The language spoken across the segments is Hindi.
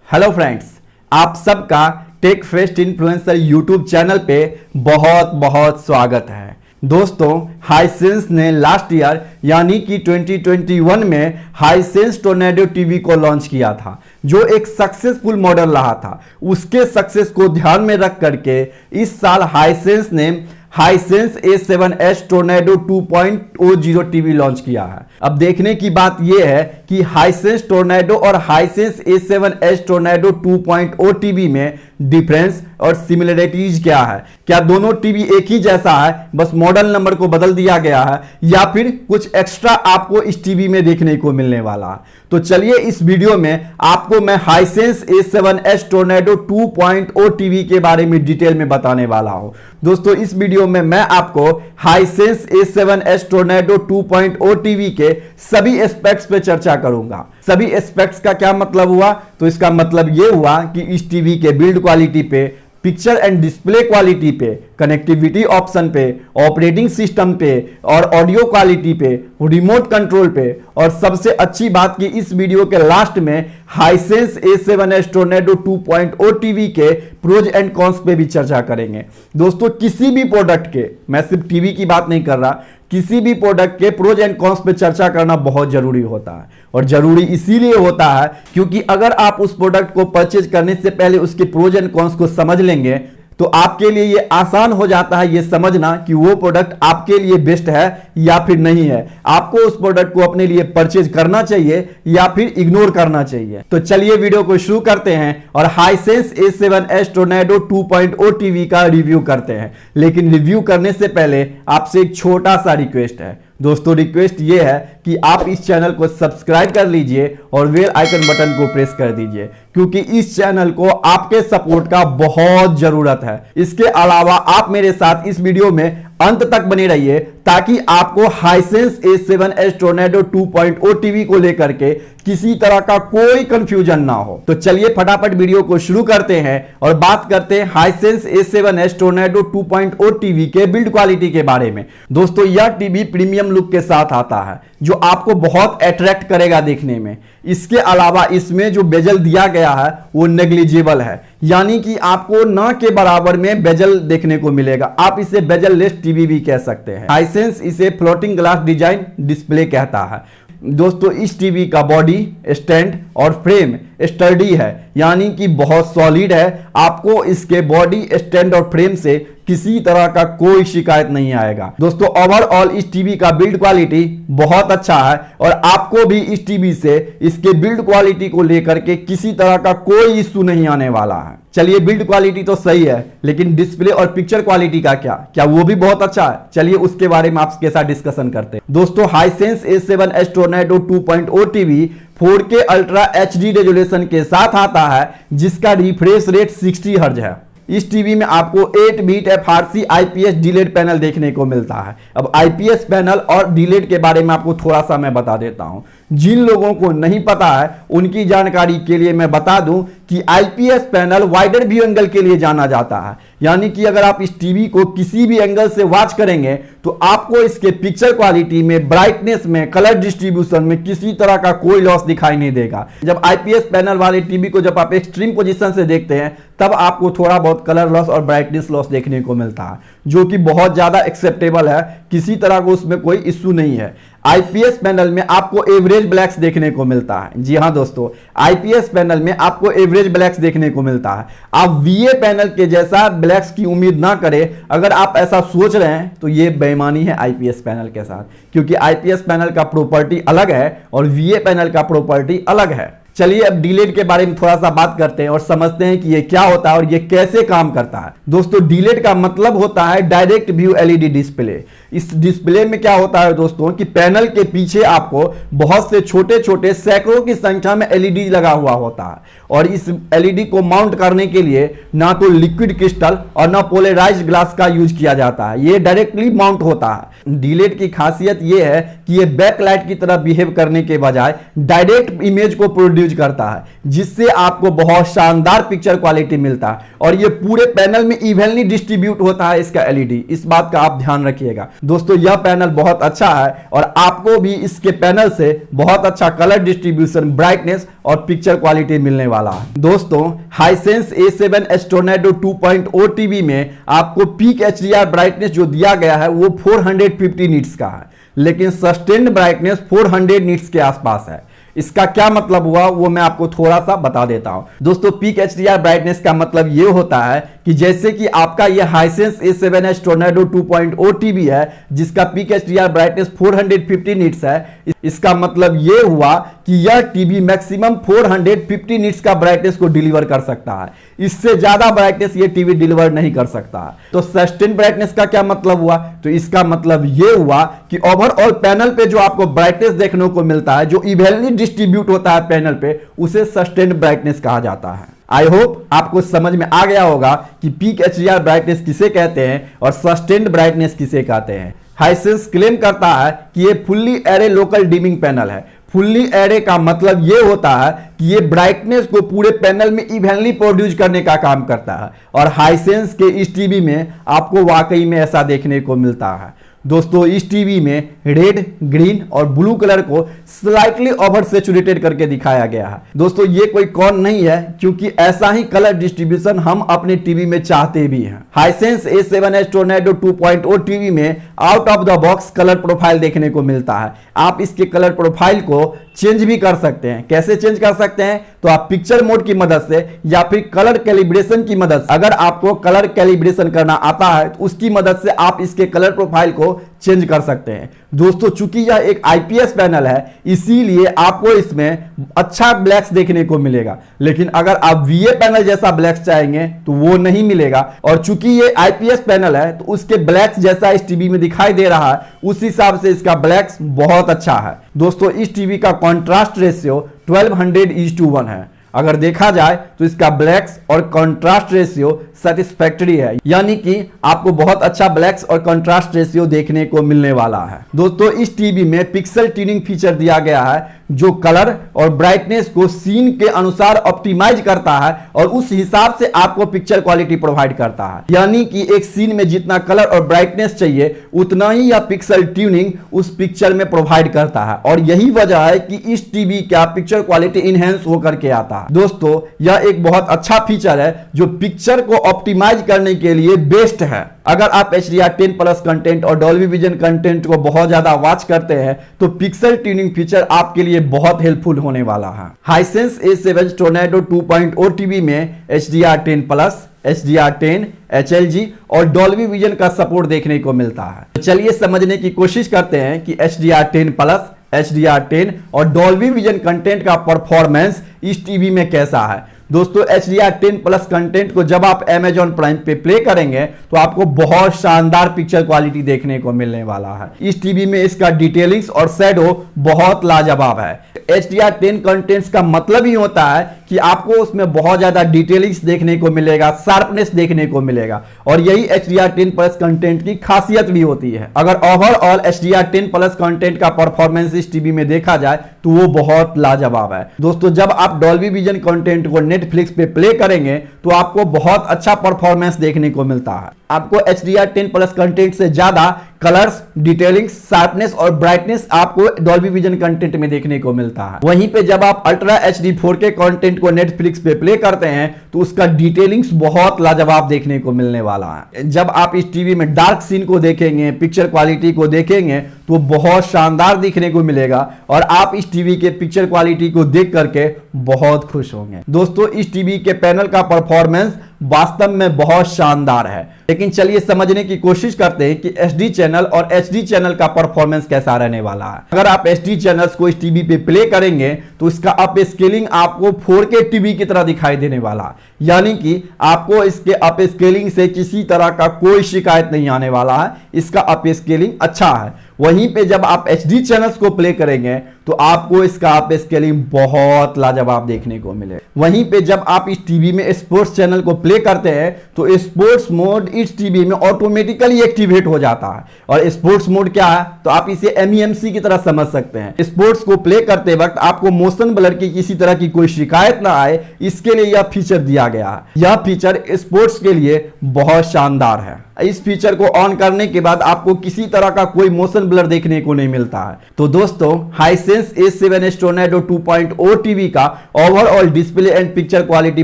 हेलो फ्रेंड्स, आप सबका tech fest influencer YouTube channel पे बहुत बहुत स्वागत है। दोस्तों, हाइसेंस ने लास्ट ईयर यानी कि 2021 में हाइसेंस टोर्नेडो टीवी को लॉन्च किया था, जो एक सक्सेसफुल मॉडल रहा था। उसके सक्सेस को ध्यान में रख करके इस साल हाइसेंस ने Hisense A7S Tornado 2.0 TV launch किया है। अब देखने की बात यह है कि हाइसेंस टोर्नेडो और हाइसेंस A7S टोर्नेडो 2.0 टीवी में डिफरेंस और सिमिलरिटीज क्या है। क्या दोनों टीवी एक ही जैसा है, बस मॉडल नंबर को बदल दिया गया है, या फिर कुछ एक्स्ट्रा आपको इस टीवी में देखने को मिलने वाला है। तो चलिए इस वीडियो में आपको मैं हाइसेंस A7S टोर्नेडो 2.0 टीवी के बारे में डिटेल में बताने वाला हूं। दोस्तों, इस वीडियो में मैं आपको हाइसेंस A7S टोर्नेडो 2.0 टीवी के सभी एस्पेक्ट्स पे चर्चा करूंगा। सभी एस्पेक्ट्स का क्या मतलब हुआ? तो इसका मतलब यह हुआ कि इस टीवी के बिल्ड क्वालिटी पे, पिक्चर एंड डिस्प्ले क्वालिटी पे, कनेक्टिविटी ऑप्शन पे, ऑपरेटिंग सिस्टम पे और ऑडियो क्वालिटी पे, रिमोट कंट्रोल पे, और सबसे अच्छी बात कि इस वीडियो के लास्ट में हाइसेंस A7S टोर्नेडो 2.0 टीवी के प्रोज एंड कॉन्स पे भी चर्चा करेंगे। दोस्तों, किसी भी प्रोडक्ट के, मैं सिर्फ टीवी की बात नहीं कर रहा, किसी भी प्रोडक्ट के प्रोज एंड कॉन्स पे चर्चा करना बहुत जरूरी होता है। और जरूरी इसीलिए होता है क्योंकि अगर आप उस प्रोडक्ट को परचेज करने से पहले उसके प्रोज एंड कॉन्स को समझ लेंगे तो आपके लिए ये आसान हो जाता है ये समझना कि वो प्रोडक्ट आपके लिए बेस्ट है या फिर नहीं है। आपको उस प्रोडक्ट को अपने लिए परचेज करना चाहिए या फिर इग्नोर करना चाहिए। तो चलिए वीडियो को शुरू करते हैं और हाइसेंस A7S टोर्नेडो 2.0 टीवी का रिव्यू करते हैं। लेकिन रिव्यू करने से पहले आपसे एक छोटा सा रिक्वेस्ट है। दोस्तों, रिक्वेस्ट ये है कि आप इस चैनल को सब्सक्राइब कर लीजिए और बेल आइकन बटन को प्रेस कर दीजिए, क्योंकि इस चैनल को आपके सपोर्ट का बहुत जरूरत है। इसके अलावा आप मेरे साथ इस वीडियो में अंत तक बने रहिए ताकि आपको हाइसेंस A7S टोर्नेडो 2.0 टीवी को लेकर के किसी तरह का कोई कंफ्यूजन ना हो। तो चलिए फटाफट वीडियो को शुरू करते हैं और बात करते हैं हाइसेंस A7S टोर्नेडो 2.0 टीवी के बिल्ड क्वालिटी के बारे में। दोस्तों, यह टीवी प्रीमियम लुक के साथ आता है जो आपको बहुत अट्रैक्ट करेगा देखने में। इसके अलावा इसमें जो बेजल दिया गया है वो नेग्लिजिबल है, यानी कि आपको ना के बराबर में बेजल देखने को मिलेगा। आप इसे बेजल लेस टीवी भी कह सकते हैं। हाइसेंस इसे फ्लोटिंग ग्लास डिजाइन डिस्प्ले कहता है। दोस्तों, इस टीवी का बॉडी, स्टैंड और फ्रेम स्टर्डी है, यानी कि बहुत सॉलिड है। आपको इसके बॉडी, स्टैंड और फ्रेम से किसी तरह का कोई शिकायत नहीं आएगा। दोस्तों, ओवरऑल इस टीवी का बिल्ड क्वालिटी बहुत अच्छा है और आपको भी इस टीवी से इसके बिल्ड क्वालिटी को लेकर के किसी तरह का कोई इश्यू नहीं आने वाला है। चलिए, बिल्ड क्वालिटी तो सही है, लेकिन डिस्प्ले और पिक्चर क्वालिटी का क्या वो भी बहुत अच्छा है? चलिए उसके बारे में आपके साथ डिस्कशन करते हैं। दोस्तों, Hisense A7S Tornado 2.0 TV 4K ultra HD resolution के साथ आता है, जिसका रिफ्रेश रेट 60 हर्ट्ज है। इस टीवी में आपको 8 bit FRC IPS DLED panel देखने को मिलता है। अब IPS पैनल और डिलेड के बारे में आपको थोड़ा सा मैं बता देता हूं। जिन लोगों को नहीं पता है उनकी जानकारी के लिए मैं बता दूं कि IPS panel wider view angle के लिए जाना जाता है, यानी कि अगर आप इस टीवी को किसी भी एंगल से वॉच करेंगे तो आपको इसके पिक्चर क्वालिटी में, ब्राइटनेस में, कलर डिस्ट्रीब्यूशन में किसी तरह का कोई लॉस दिखाई नहीं देगा। जब IPS पैनल वाले टीवी को जब आप एक्सट्रीम पोजीशन से देखते हैं तब आपको थोड़ा बहुत कलर लॉस और ब्राइटनेस लॉस देखने को मिलता है, जो कि बहुत ज्यादा एक्सेप्टेबल है। किसी तरह को उसमें कोई इश्यू नहीं है। IPS पैनल में आपको एवरेज ब्लैक्स देखने को मिलता है। जी हां दोस्तों, IPS पैनल में आपको एवरेज ब्लैक्स देखने को मिलता है। आप VA पैनल के जैसा ब्लैक्स की उम्मीद ना करें। अगर आप ऐसा सोच रहे हैं तो ये बेईमानी है IPS पैनल के साथ, क्योंकि IPS पैनल का प्रॉपर्टी अलग है और VA पैनल का प्रॉपर्टी अलग है। चलिए अब डिलेड के बारे में थोड़ा सा बात करते हैं और समझते हैं कि ये क्या होता है और ये कैसे काम करता है। दोस्तों, डिलेड का मतलब होता है डायरेक्ट व्यू LED डिस्प्ले। इस डिस्प्ले में क्या होता है दोस्तों कि पैनल के पीछे आपको बहुत से छोटे छोटे सैकड़ों की संख्या में LED लगा हुआ होता है, और इस LED को माउंट करने के लिए ना तो लिक्विड क्रिस्टल और ना पोलराइज्ड ग्लास का यूज किया जाता है, ये डायरेक्टली माउंट होता है। डिलेड की खासियत ये है कि ये बैकलाइट की तरह बिहेव करने के बजाय डायरेक्ट इमेज को प्रोड्यूस प्रोड्यूस करता है, जिससे आपको बहुत शानदार पिक्चर क्वालिटी मिलता है। और ये पूरे पैनल में इवनली डिस्ट्रीब्यूट होता है इसका एलईडी, इस बात का आप ध्यान रखिएगा। दोस्तों यह पैनल बहुत अच्छा है और आपको भी इसके पैनल से बहुत अच्छा कलर डिस्ट्रीब्यूशन, ब्राइटनेस और पिक्चर क्वालिटी मिलने वाला है। दोस्तों हाइसेंस A7S टोर्नेडो 2.0 टीवी में आपको पीक HDR ब्राइटनेस जो दिया गया है वो 450 निट्स का है, लेकिन सस्टेन्ड ब्राइटनेस 400 निट्स के आसपास है। इसका क्या मतलब हुआ वो मैं आपको थोड़ा सा बता देता हूं। दोस्तों पीक HDR ब्राइटनेस का मतलब ये होता है कि जैसे कि आपका ये हाइसेंस A7S टोर्नेडो 2.0 टीवी है जिसका पीक HDR ब्राइटनेस 450 निट्स है, इसका मतलब ये हुआ कि यह टीवी मैक्सिमम 450 निट्स का ब्राइटनेस को डिलीवर कर सकता है, इससे ज्यादा ब्राइटनेस ये टीवी डिलीवर नहीं कर सकता। तो सस्टेन ब्राइटनेस का क्या मतलब हुआ, तो इसका मतलब ये हुआ कि ओवरऑल पैनल पे जो आपको ब्राइटनेस देखने को मिलता है, जो इवनली डिस्ट्रीब्यूट होता है पैनल पे, उसे सस्टेन ब्राइटनेस कहा जाता है। आई होप आपको समझ में आ गया होगा कि पीक HDR ब्राइटनेस किसे कहते हैं और सस्टेन्ड ब्राइटनेस किसे कहते हैं। हाइसेंस क्लेम करता है कि ये fully array local dimming panel है। फुल्ली एरे का मतलब ये होता है कि ये ब्राइटनेस को पूरे पैनल में इवनली प्रोड्यूस करने का काम करता है और हाइसेंस के इस टीवी में आपको वाकई में ऐसा देखने को मिलता है। दोस्तों इस टीवी में रेड, ग्रीन और ब्लू कलर को स्लाइटली ओवर सैचुरेटेड करके दिखाया गया है। दोस्तों ये कोई कौन नहीं है, क्योंकि ऐसा ही कलर डिस्ट्रीब्यूशन हम अपने टीवी में चाहते भी हैं। हाइसेंस A7S टोर्नेडो 2.0 टीवी में out of the box colour profile देखने को मिलता है। आप इसके कलर प्रोफाइल को चेंज भी कर सकते हैं। कैसे चेंज कर सकते हैं, तो आप पिक्चर मोड की मदद से या फिर कलर कैलिब्रेशन की मदद से, अगर आपको कलर कैलिब्रेशन करना आता है तो उसकी मदद से आप इसके कलर प्रोफाइल को चेंज कर सकते हैं। दोस्तों चूंकि यह एक IPS पैनल है, इसीलिए आपको इसमें अच्छा ब्लैक्स देखने को मिलेगा, लेकिन अगर आप VA पैनल जैसा ब्लैक्स चाहेंगे तो वो नहीं मिलेगा। और चूंकि ये IPS पैनल है तो उसके ब्लैक्स जैसा इस टीवी में दिखाई दे रहा है, उस हिसाब से इसका ब्लैक्स बहुत अच्छा है। दोस्तों इस टीवी का कॉन्ट्रास्ट रेशियो 1200:1 है। अगर देखा जाए तो इसका ब्लैक्स और कंट्रास्ट रेशियो सेटिस्फैक्टरी है, यानी कि आपको बहुत अच्छा ब्लैक्स और कंट्रास्ट रेशियो देखने को मिलने वाला है। दोस्तों इस टीवी में पिक्सल ट्यूनिंग फीचर दिया गया है जो कलर और ब्राइटनेस को सीन के अनुसार ऑप्टिमाइज करता है और उस हिसाब से आपको पिक्चर क्वालिटी प्रोवाइड करता है, यानी कि एक सीन में जितना कलर और ब्राइटनेस चाहिए उतना ही यह पिक्सल ट्यूनिंग उस पिक्चर में प्रोवाइड करता है। और यही वजह है कि इस टीवी का पिक्चर क्वालिटी इनहेंस होकर के आता है। दोस्तों यह एक बहुत अच्छा फीचर है जो पिक्चर को ऑप्टिमाइज करने के लिए बेस्ट है। अगर आप HDR10+ कंटेंट और डॉल्बी विजन कंटेंट को बहुत ज्यादा वॉच करते हैं तो पिक्सल ट्यूनिंग फीचर आपके लिए बहुत हेल्पफुल होने वाला है। हाइसेंस A7 टोर्नेडो 2.0 टीवी में HDR10+, HDR10, HLG और डॉल्बी विजन का सपोर्ट देखने को मिलता है। तो चलिए समझने की कोशिश करते हैं कि HDR10+, HDR10 और डॉल्बी विजन कंटेंट का परफॉर्मेंस इस टीवी में कैसा है। दोस्तों HDR10+ कंटेंट को जब आप Amazon प्राइम पे प्ले करेंगे तो आपको बहुत शानदार पिक्चर क्वालिटी देखने को मिलने वाला है। इस टीवी में इसका डिटेलिंग्स और शैडो बहुत लाजवाब है। HDR10 कंटेंट्स का मतलब ही होता है कि आपको उसमें बहुत ज्यादा डिटेलिंग्स देखने को मिलेगा, शार्पनेस देखने को मिलेगा, और यही HDR10+ कंटेंट की खासियत भी होती है। अगर ओवरऑल HDR10+ कंटेंट का परफॉर्मेंस इस टीवी में देखा जाए तो वो बहुत लाजवाब है। दोस्तों जब आप डॉल्बी विजन कंटेंट को नेटफ्लिक्स पे प्ले करेंगे तो आपको बहुत अच्छा परफॉर्मेंस देखने को मिलता है। आपको HDR10+ कंटेंट से ज्यादा कलर्स, डिटेलिंग, शार्पनेस और ब्राइटनेस आपको डॉल्बी विजन कंटेंट में देखने को मिलता है। वहीं पे जब आप अल्ट्रा HD 4K कंटेंट को नेटफ्लिक्स पे प्ले करते हैं तो उसका डिटेलिंग्स बहुत लाजवाब देखने को मिलने वाला है। जब आप इस टीवी में डार्क सीन को देखेंगे, पिक्चर क्वालिटी को देखेंगे तो बहुत शानदार दिखने को मिलेगा और आप इस टीवी के पिक्चर क्वालिटी को देख करके बहुत खुश होंगे। दोस्तों इस टीवी के पैनल का परफॉर्मेंस वास्तव में बहुत शानदार है, लेकिन चलिए समझने की कोशिश करते हैं कि SD चैनल और HD चैनल का परफॉर्मेंस कैसा रहने वाला है। अगर आप SD चैनल्स को इस टीवी पे प्ले करेंगे तो इसका अप स्केलिंग आपको 4K टीवी की तरह दिखाई देने वाला है, यानी कि आपको इसके अप स्केलिंग से किसी तरह का कोई शिकायत नहीं आने वाला है। इसका अप स्केलिंग अच्छा है। वहीं पे जब आप HD चैनल्स को प्ले करेंगे तो आपको इसका आप स्केलिंग बहुत लाजवाब देखने को मिले। वहीं पे जब आप इस टीवी में स्पोर्ट्स चैनल को प्ले करते हैं तो स्पोर्ट्स मोड इस टीवी में ऑटोमेटिकली एक्टिवेट हो जाता है। और स्पोर्ट्स मोड क्या है, तो आप इसे MEMC की तरह समझ सकते हैं। स्पोर्ट्स को प्ले करते वक्त आपको मोशन ब्लर की किसी तरह की कोई शिकायत ना आए, इसके लिए यह फीचर दिया गया है। यह फीचर स्पोर्ट्स के लिए बहुत शानदार है। इस फीचर को ऑन करने के बाद आपको किसी तरह का कोई मोशन ब्लर देखने को नहीं मिलता है। तो दोस्तों, हाइसेंस A7S टोर्नेडो 2.0 टीवी का overall display and picture quality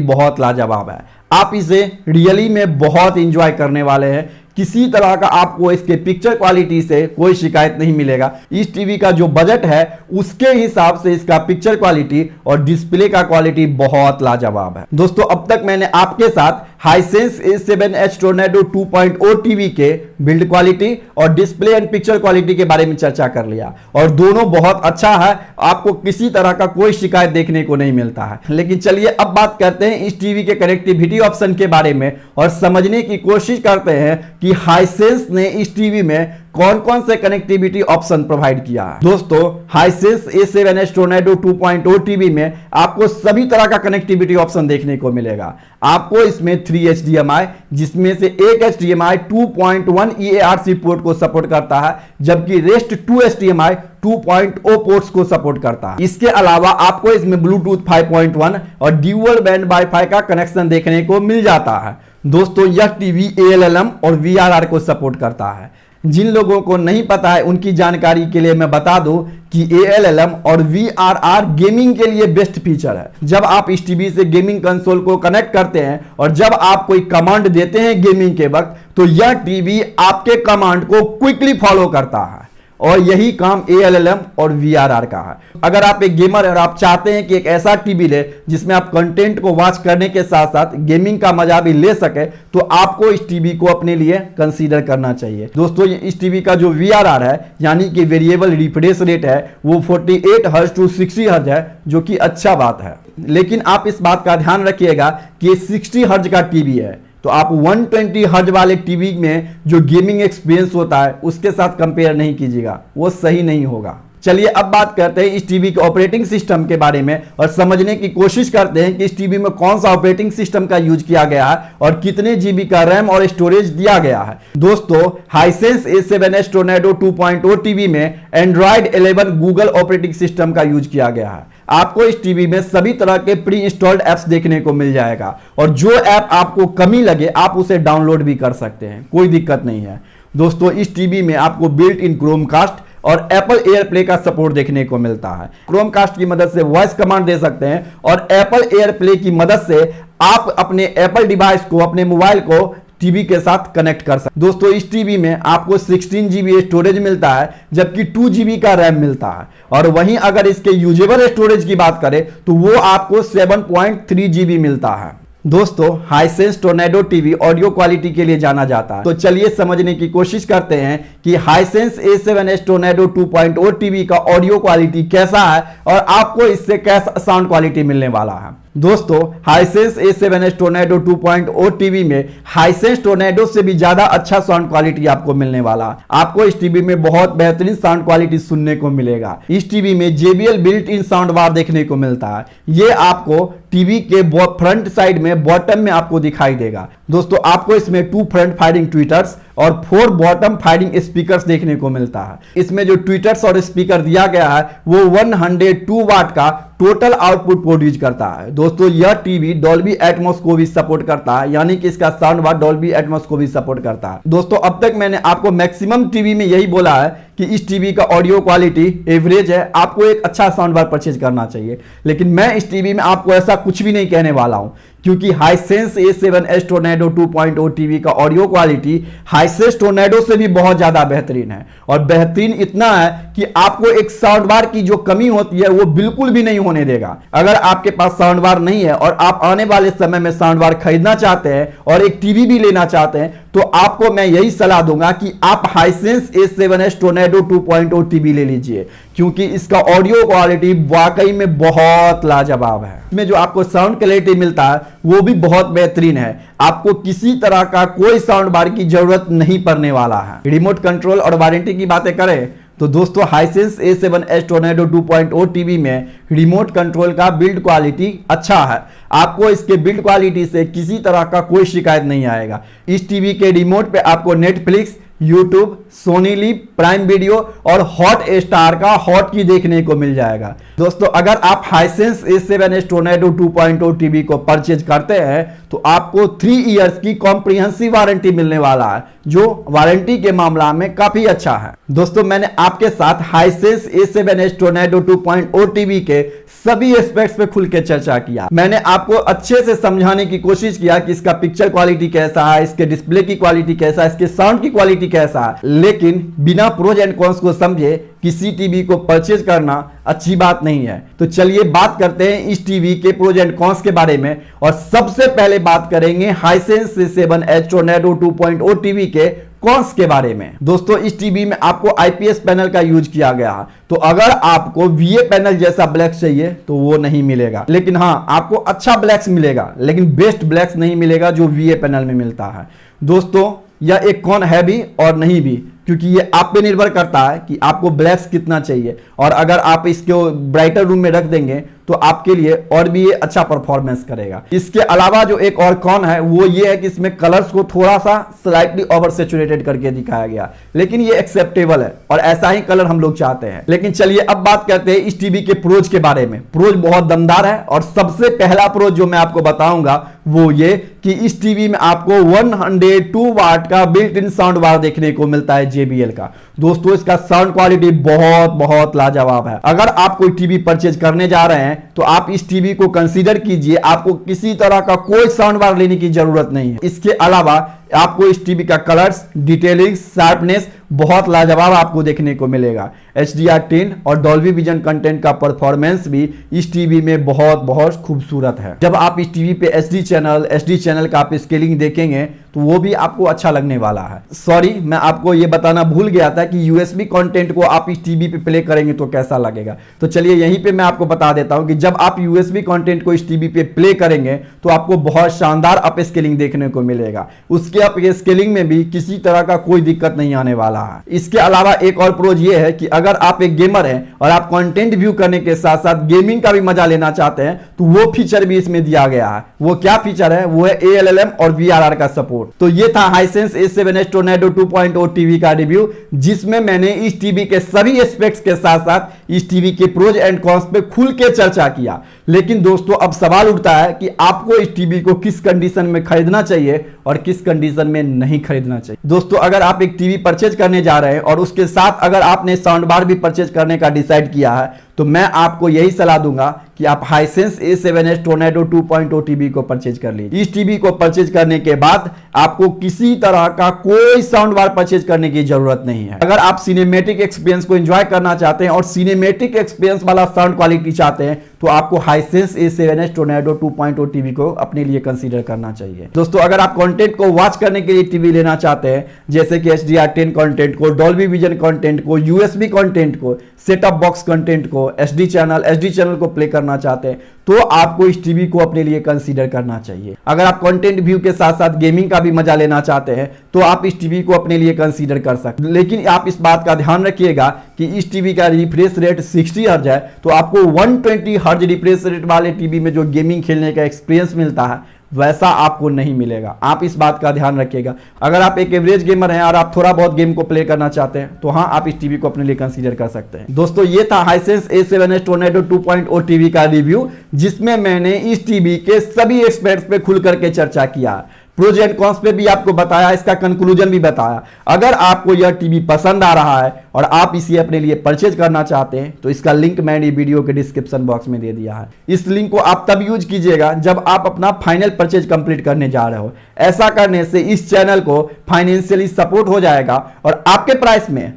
बहुत लाजवाब है। आप इसे रियली में बहुत इंजॉय करने वाले हैं। किसी तरह का आपको इसके पिक्चर क्वालिटी से कोई शिकायत नहीं मिलेगा। इस टीवी का जो बजट है उसके हिसाब से इसका पिक्चर क्वालिटी और डिस्प्ले का क्वालिटी बहुत लाजवाब है। दोस्तों, अब तक मैंने आपके साथ हाइसेंस A7S टोर्नेडो 2.0 टीवी के बिल्ड क्वालिटी और डिस्प्ले एंड पिक्चर क्वालिटी के बारे में चर्चा कर लिया और दोनों बहुत अच्छा है। आपको किसी तरह का कोई शिकायत देखने को नहीं मिलता है। लेकिन चलिए अब बात करते हैं इस टीवी के कनेक्टिविटी ऑप्शन के बारे में और समझने की कोशिश करते हैं कि हाइसेंस ने इस टीवी में कौन कौन से कनेक्टिविटी ऑप्शन प्रोवाइड किया है। दोस्तों, हाइसेंस A7S टोर्नेडो 2.0 टीवी में आपको सभी तरह का कनेक्टिविटी ऑप्शन देखने को मिलेगा। आपको इसमें 3 HDMI, जिसमें से एक HDMI 2.1 EARC पोर्ट को सपोर्ट करता है, जबकि रेस्ट 2 HDMI 2.0 पोर्ट्स को सपोर्ट करता है। इसके अलावा आपको इसमें ब्लूटूथ 5.1 और ड्यूअल बैंड वाईफाई का कनेक्शन देखने को मिल जाता है। दोस्तों, यह टीवी ALLM और VRR को सपोर्ट करता है। जिन लोगों को नहीं पता है उनकी जानकारी के लिए मैं बता दूं कि ALLM और VRR गेमिंग के लिए बेस्ट फीचर है। जब आप इस टीवी से गेमिंग कंसोल को कनेक्ट करते हैं और जब आप कोई कमांड देते हैं गेमिंग के वक्त, तो यह टीवी आपके कमांड को क्विकली फॉलो करता है और यही काम ALLM और VRR का है। अगर आप एक गेमर और आप चाहते हैं कि एक ऐसा टीवी ले जिसमें आप कंटेंट को वॉच करने के साथ साथ गेमिंग का मजा भी ले सके, तो आपको इस टीवी को अपने लिए कंसीडर करना चाहिए। दोस्तों, इस टीवी का जो VRR है यानी कि वेरिएबल रिफ्रेश रेट है वो 48 हर्ट्ज टू 60 हर्ट्ज है, जो कि अच्छा बात है। लेकिन आप इस बात का ध्यान रखिएगा कि 60 हर्ट्ज का टीवी है, तो आप 120 हर्ट्ज वाले टीवी में जो गेमिंग एक्सपीरियंस होता है उसके साथ कंपेयर नहीं कीजिएगा, वो सही नहीं होगा। चलिए अब बात करते हैं इस टीवी के ऑपरेटिंग सिस्टम के बारे में और समझने की कोशिश करते हैं कि इस टीवी में कौन सा ऑपरेटिंग सिस्टम का यूज किया गया है और कितने जीबी का रैम और स्टोरेज दिया गया है। दोस्तों, हाइसेंस A7S टोर्नेडो 2.0 टीवी में Android 11 गूगल ऑपरेटिंग सिस्टम का यूज किया गया है। आपको इस टीवी में सभी तरह के प्री इंस्टॉल्ड ऐप्स देखने को मिल जाएगा और जो ऐप आपको कमी लगे आप उसे डाउनलोड भी कर सकते हैं, कोई दिक्कत नहीं है। दोस्तों, इस टीवी में आपको बिल्ट इन क्रोमकास्ट और एप्पल एयरप्ले का सपोर्ट देखने को मिलता है। क्रोमकास्ट की मदद से वॉइस कमांड दे सकते हैं और एप्पल एयरप्ले की मदद से आप अपने एप्पल डिवाइस को, अपने मोबाइल को टीवी के साथ कनेक्ट कर सकते। दोस्तों, इस टीवी में आपको 16 GB स्टोरेज मिलता है, जबकि 2 GB का रैम मिलता है। और वहीं अगर इसके यूजेबल स्टोरेज की बात करें तो वो आपको 7.3 GB मिलता है। दोस्तों, Hisense tornado TV audio quality के लिए जाना जाता है, तो चलिए समझने की कोशिश करते हैं कि हाइसेंस A7S टोर्नेडो 2.0 टीवी का ऑडियो क्वालिटी कैसा है और आपको इससे कैसा साउंड क्वालिटी मिलने वाला है। दोस्तों, हाइसेंस A7S टोर्नेडो 2.0 टीवी में हाइसेंस टोर्नेडो से भी ज्यादा अच्छा साउंड क्वालिटी आपको मिलने वाला है। आपको इस टीवी में बहुत बेहतरीन साउंड क्वालिटी सुनने को मिलेगा। इस टीवी में JBL built in sound bar देखने को मिलता है। ये आपको टीवी के फ्रंट साइड में बॉटम में आपको दिखाई देगा। दोस्तों, आपको इसमें 2 फ्रंट फायरिंग ट्विटर्स और 4 बॉटम फायरिंग स्पीकर्स देखने को मिलता है। इसमें जो ट्विटर्स और स्पीकर दिया गया है वो 102 वाट का टोटल आउटपुट प्रोड्यूस करता है। दोस्तों, यह टीवी डॉल्बी एटमॉस को भी सपोर्ट करता है, यानी कि इसका साउंड बार डॉल्बी एटमॉस को भी सपोर्ट करता है। दोस्तों, अब तक मैंने आपको मैक्सिमम टीवी में यही बोला है कि इस टीवी का ऑडियो क्वालिटी एवरेज है, आपको एक अच्छा साउंड बार परचेज करना चाहिए। लेकिन मैं इस टीवी में आपको ऐसा कुछ भी नहीं कहने वाला हूं, क्योंकि हाइसेंस A7S टोर्नेडो 2.0 टीवी का ऑडियो क्वालिटी हाइसेंस टोर्नेडो से भी बहुत ज्यादा बेहतरीन है। और बेहतरीन इतना है कि आपको एक साउंड बार की जो कमी होती है वो बिल्कुल भी नहीं होने देगा। अगर आपके पास साउंड बार नहीं है और आप आने वाले समय में साउंड बार खरीदना चाहते हैं और एक टीवी भी लेना चाहते हैं, तो आपको मैं यही सलाह दूंगा कि आप हाइसेंस A7S टोर्नेडो 2.0 टीवी ले लीजिए, क्योंकि इसका ऑडियो क्वालिटी वाकई में बहुत लाजवाब है। इसमें जो आपको साउंड क्लैरिटी मिलता है वो भी बहुत बेहतरीन है। आपको किसी तरह का कोई साउंड बार की जरूरत नहीं पड़ने वाला है। रिमोट कंट्रोल और वारंटी की बातें करें तो दोस्तों हाइसेंस A7S टोर्नेडो 2.0 टीवी में रिमोट कंट्रोल का बिल्ड क्वालिटी अच्छा है। आपको इसके बिल्ड क्वालिटी से किसी तरह का कोई शिकायत नहीं आएगा। इस टीवी के रिमोट पे आपको Netflix, YouTube, Sony LIV, Prime Video और हॉट स्टार का हॉट की देखने को मिल जाएगा। दोस्तों अगर आप हाइसेंस A7S टोर्नेडो 2.0 टीवी को परचेज करते हैं तो आपको 3 इयर्स की कॉम्प्रिहेंसिव वारंटी मिलने वाला है, जो वारंटी के मामला में काफी अच्छा है। दोस्तों मैंने आपके साथ हाइसेंस A7S टोर्नेडो 2.0 टीवी के सभी एस्पेक्ट्स पे खुल के चर्चा किया। मैंने आपको अच्छे से समझाने की कोशिश किया कि इसका पिक्चर क्वालिटी कैसा है, इसके डिस्प्ले की क्वालिटी कैसा है, इसके साउंड की क्वालिटी कैसा है, लेकिन बिना प्रोज एंड कॉन्स को समझे किसी टीवी को परचेज करना अच्छी बात नहीं है। तो चलिए बात करते हैं इस टीवी के प्रोज एंड कॉन्स के बारे में, और सबसे पहले बात करेंगे हाइसेंस A7S टोर्नेडो 2.0 टीवी के कॉन्स के बारे में। दोस्तों इस टीवी में आपको IPS पैनल का यूज किया गया है, तो अगर आपको VA पैनल जैसा ब्लैक चाहिए तो वो नहीं मिलेगा, लेकिन हाँ आपको अच्छा ब्लैक्स मिलेगा, लेकिन बेस्ट ब्लैक्स नहीं मिलेगा जो VA पैनल में मिलता है। दोस्तों यह एक कॉन है भी और नहीं भी, क्योंकि ये आप पे निर्भर करता है कि आपको ब्लैक्स कितना चाहिए, और अगर आप इसको ब्राइटर रूम में रख देंगे तो आपके लिए और भी ये अच्छा परफॉर्मेंस करेगा। इसके अलावा जो एक और कॉन है वो ये है कि इसमें कलर्स को थोड़ा सा स्लाइटली ओवर सैचुरेटेड करके दिखाया गया, लेकिन ये एक्सेप्टेबल है और ऐसा ही कलर हम लोग चाहते हैं। लेकिन चलिए अब बात करते हैं इस टीवी के प्रोज के बारे में। प्रोज बहुत दमदार है, और सबसे पहला प्रोज जो मैं आपको बताऊंगा वो ये कि इस टीवी में आपको 102 वाट का बिल्ट इन साउंड बार देखने को मिलता है JBL का। दोस्तों इसका साउंड क्वालिटी बहुत बहुत लाजवाब है। अगर आप कोई टीवी परचेज करने जा रहे हैं तो आप इस टीवी को कंसीडर कीजिए, आपको किसी तरह का कोई साउंड बार लेने की जरूरत नहीं है। इसके अलावा आपको इस टीवी का कलर्स, डिटेलिंग, शार्पनेस बहुत लाजवाब आपको देखने को मिलेगा। HDR10 और डॉल्बी विजन कंटेंट का परफॉर्मेंस भी इस टीवी में बहुत बहुत खूबसूरत है। जब आप इस टीवी पे HD चैनल का आप स्केलिंग देखेंगे तो वो भी आपको अच्छा लगने वाला है। सॉरी मैं आपको ये बताना भूल गया था कि USB कंटेंट को आप इस टीवी पे प्ले करेंगे तो कैसा लगेगा। तो चलिए यहीं पे मैं आपको बता देता हूं कि जब आप USB कंटेंट को इस टीवी पे प्ले करेंगे तो आपको बहुत शानदार अप स्केलिंग देखने को मिलेगा। उसके अप स्केलिंग में भी किसी तरह का कोई दिक्कत नहीं आने वाला है। इसके अलावा एक और प्रोज ये है कि अगर आप एक गेमर हैं और आप कंटेंट व्यू करने के साथ साथ गेमिंग का भी मजा लेना चाहते हैं तो वो फीचर भी इसमें दिया गया है। वो क्या फीचर है? वो है ALLM और VRR का सपोर्ट। तो ये था हाइसेंस A7S टोर्नेडो 2.0 टीवी का रिव्यू, जिसमें मैंने इस टीवी के सभी एस्पेक्ट्स के साथ साथ इस टीवी के प्रोज एंड कॉन्स पे खुल के चर्चा किया। लेकिन दोस्तों अब सवाल उठता है कि आपको इस टीवी को किस कंडीशन में खरीदना चाहिए और किस कंडीशन में नहीं खरीदना चाहिए। दोस्तों अगर आप एक टीवी परचेज करने जा रहे हैं और उसके साथ अगर आपने साउंड बार भी परचेज करने का डिसाइड किया है तो मैं आपको यही सलाह दूंगा कि आप हाइसेंस A7S टोर्नेडो 2.0 टीवी को परचेज कर लीजिए। इस टीवी को परचेज करने के बाद आपको किसी तरह का कोई साउंड बार परचेज करने की जरूरत नहीं है। अगर आप सिनेमैटिक एक्सपीरियंस को एंजॉय करना चाहते हैं और सिनेमैटिक एक्सपीरियंस वाला साउंड क्वालिटी चाहते हैं तो आपको हाइसेंस A7S टोर्नेडो 2.0 टीवी को अपने लिए कंसीडर करना चाहिए। दोस्तों अगर आप कंटेंट को वॉच करने के लिए टीवी लेना चाहते हैं, जैसे कि HDR10 कंटेंट को, डॉल्बी विजन कंटेंट को, USB कंटेंट को, सेट टॉप बॉक्स कंटेंट को, HD चैनल को प्ले करना चाहते हैं तो आपको इस टीवी को अपने लिए कंसीडर करना चाहिए। अगर आप कंटेंट व्यू के साथ साथ गेमिंग का भी मजा लेना चाहते हैं तो आप इस टीवी को अपने लिए कंसीडर कर सकते हैं। लेकिन आप इस बात का ध्यान रखिएगा कि इस टीवी का रिफ्रेश रेट 60 हर्ट्ज है, तो आपको 120 हर्ट्ज रिफ्रेश रेट वाले टीवी में जो गेमिंग खेलने का एक्सपीरियंस मिलता है वैसा आपको नहीं मिलेगा। आप इस बात का ध्यान रखिएगा। अगर आप एक एवरेज गेमर हैं और आप थोड़ा बहुत गेम को प्ले करना चाहते हैं तो हाँ आप इस टीवी को अपने लिए कंसीडर कर सकते हैं। दोस्तों ये था हाइसेंस A7S टोर्नेडो 2.0 टीवी का रिव्यू, जिसमें मैंने इस टीवी के सभी एस्पेक्ट्स पे खुल करके चर्चा किया। प्रोज एंड कॉन्स पे भी आपको बताया, इसका कंक्लूजन भी बताया। अगर आपको यह टीवी पसंद आ रहा है और आप इसे अपने लिए परचेज करना चाहते हैं तो इसका लिंक मैंने वीडियो के डिस्क्रिप्शन बॉक्स में दे दिया है। इस लिंक को आप तब यूज कीजिएगा जब आप अपना फाइनल परचेज कंप्लीट करने जा रहे हो। ऐसा करने से इस चैनल को फाइनेंशियली सपोर्ट हो जाएगा और आपके प्राइस में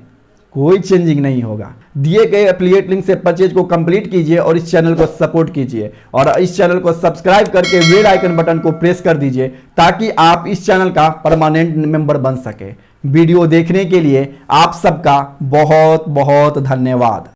कोई चेंजिंग नहीं होगा। दिए गए एफिलिएट लिंक से परचेज को कंप्लीट कीजिए और इस चैनल को सपोर्ट कीजिए और इस चैनल को सब्सक्राइब करके बेल आइकन बटन को प्रेस कर दीजिए ताकि आप इस चैनल का परमानेंट मेंबर बन सके। वीडियो देखने के लिए आप सबका बहुत बहुत धन्यवाद।